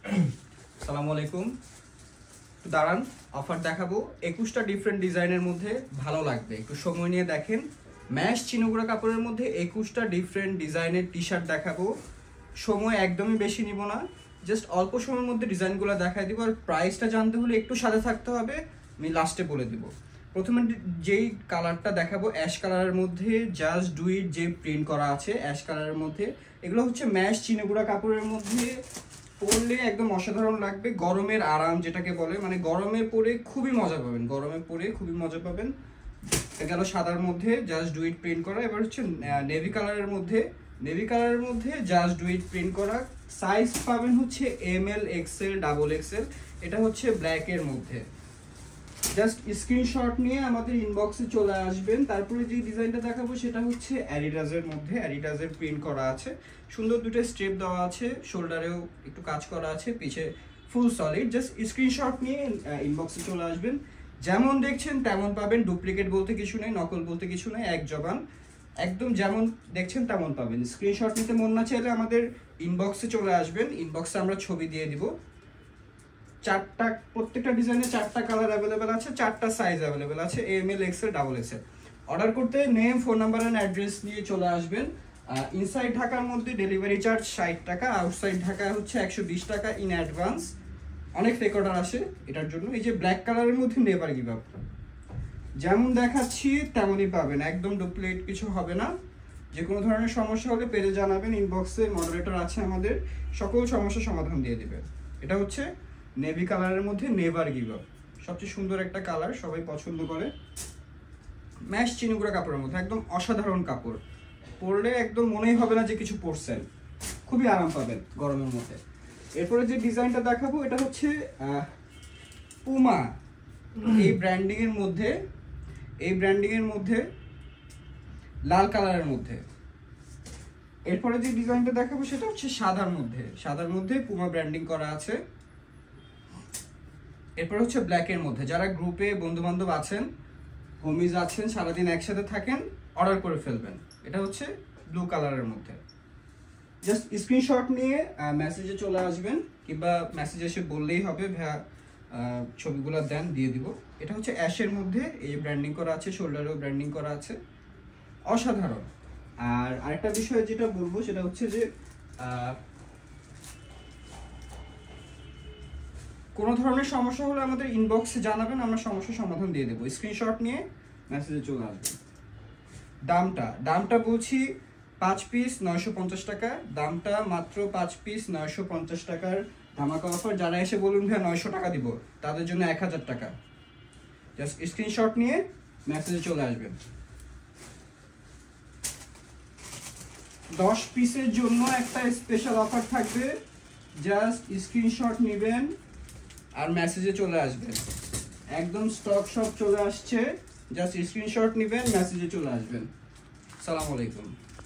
আসসালামু আলাইকুম। তো দাঁড়ান, অফার দেখাবো 21টা ডিফারেন্ট ডিজাইনের মধ্যে। ভালো লাগবে, একটু সময় নিয়ে দেখেন। ম্যাশ চিনুগুড়া কাপড়ের মধ্যে 21টা ডিফারেন্ট ডিজাইনের টি শার্ট দেখাবো। সময় একদমই বেশি নিব না, জাস্ট অল্প সময়ের মধ্যে ডিজাইনগুলো দেখাই দিব। আর প্রাইসটা জানতে হলে একটু সাথে থাকতে হবে, আমি লাস্টে বলে দিব। প্রথমে যেই কালারটা দেখাবো অ্যাশ কালারের মধ্যে, জাস্ট ডু ইট যে প্রিন্ট করা আছে অ্যাশ কালারের মধ্যে, এগুলো হচ্ছে ম্যাশ চিনুগুড়া কাপড়ের মধ্যে। পরলে একদম অসাধারণ লাগবে, গরমের আরাম যেটাকে বলে, মানে গরমে পরে খুবই মজা পাবেন, গরমে পরে খুবই মজা পাবেন। গেল সাদার মধ্যে জাস্ট ডু ইট প্রিন্ট করা। এবার হচ্ছে নেভি কালারের মধ্যে, নেভি কালারের মধ্যে জাস্ট ডু ইট প্রিন্ট করা। সাইজ পাবেন হচ্ছে ML, XL, XXL। এটা হচ্ছে ব্ল্যাকের মধ্যে। জাস্ট স্ক্রিনশট নিয়ে আমাদের ইনবক্সে চলে আসবেন। তারপরে যে ডিজাইনটা দেখাবো সেটা হচ্ছে অ্যাডিডাসের মধ্যে, অ্যাডিডাসের প্রিন্ট করা আছে, সুন্দর দুটো স্ট্রিপ দেওয়া আছে, শোল্ডারেও একটু কাজ করা আছে, পিছে ফুল সলিড। জাস্ট স্ক্রিনশট নিয়ে ইনবক্সে চলে আসবেন। যেমন দেখছেন তেমন পাবেন, ডুপ্লিকেট বলতে কিছু নেই, নকল বলতে কিছু নেই, এক জবান, একদম যেমন দেখছেন তেমন পাবেন। স্ক্রিনশট নিতে মন না চাইলে আমাদের ইনবক্সে চলে আসবেন, ইনবক্সে আমরা ছবি দিয়ে দিব। চারটা, প্রত্যেকটা ডিজাইনে চারটা কালার অ্যাভেলেবেল আছে, চারটা সাইজ অ্যাভেলেবেল আছে, ML, XL, XXL। অর্ডার করতে name, phone number and address নিয়ে চলে আসবেন। ইনসাইড ঢাকার মধ্যে ডেলিভারি চার্জ 60 টাকা, আউটসাইড ঢাকা হচ্ছে 120 টাকা ইন অ্যাডভান্স। অনেক ফেক অর্ডার আসে এটার জন্য। এই যে ব্ল্যাক কালারের মধ্যে নেভার গিভ আপ, যেমন দেখাচ্ছি তেমনই পাবেন, একদম ডুপ্লিকেট কিছু হবে না। যে কোনো ধরনের সমস্যা হলে পেজে জানাবেন, ইনবক্সে মডারেটর আছে আমাদের, সকল সমস্যার সমাধান দিয়ে দেবে। এটা হচ্ছে নেভি কালারের মধ্যে নেভার গিভ আপ, সবচেয়ে সুন্দর একটা কালার, সবাই পছন্দ করে। ম্যাশ চিনুগুড়া কাপড়ের মধ্যে একদম অসাধারণ কাপড়, পরলে একদম মনেই হবে না যে কিছু পরছেন, খুবই আরাম পাবেন গরমের মধ্যে। এরপরে যে ডিজাইনটা দেখাবো এটা হচ্ছে পুমা, এই ব্র্যান্ডিং এর মধ্যে, এই ব্র্যান্ডিং এর মধ্যে লাল কালারের মধ্যে। এরপরে যে ডিজাইনটা দেখাবো সেটা হচ্ছে সাদার মধ্যে, সাদার মধ্যে পুমা ব্র্যান্ডিং করা আছে। এরপর হচ্ছে ব্ল্যাকের মধ্যে, যারা গ্রুপে বন্ধু বান্ধব আছেন, হোমিজ আছেন, সারাদিন একসাথে থাকেন, অর্ডার করে ফেলবেন। এটা হচ্ছে ব্লু কালারের মধ্যে। জাস্ট স্ক্রিনশট নিয়ে মেসেজে চলে আসবেন, কিংবা মেসেজে এসে বললেই হবে ভাইয়া ছবিগুলো দেন, দিয়ে দিব। এটা হচ্ছে অ্যাশের মধ্যে, এই ব্র্যান্ডিং করা আছে, শোল্ডারেও ব্র্যান্ডিং করা আছে, অসাধারণ। আর আরেকটা বিষয় যেটা বলবো সেটা হচ্ছে যে কোনো ধরনের সমস্যা হলে আমাদের ইনবক্সে জানাবেন, আমরা সমস্যার সমাধান দিয়ে দেবো। স্ক্রিনশট নিয়ে মেসেজে চলে আসবেন। দামটা বলছি 5 পিস 950 টাকা, দামটা মাত্র 5 পিস 950 টাকার ধামাকা অফার। যারা এসে বলুন ভাই 900 টাকা দিব, তাদের জন্য 1000 টাকা। জাস্ট স্ক্রিনশট নিয়ে মেসেজে চলে আসবেন। 10 পিসের জন্য একটা স্পেশাল অফার থাকবে, জাস্ট স্ক্রিনশট নেবেন আর মেসেজে চলে আসবেন। একদম স্টক সব চলে আসছে, জাস্ট স্ক্রিনশট নেবেন, মেসেজে চলে আসবেন। আসসালামু আলাইকুম।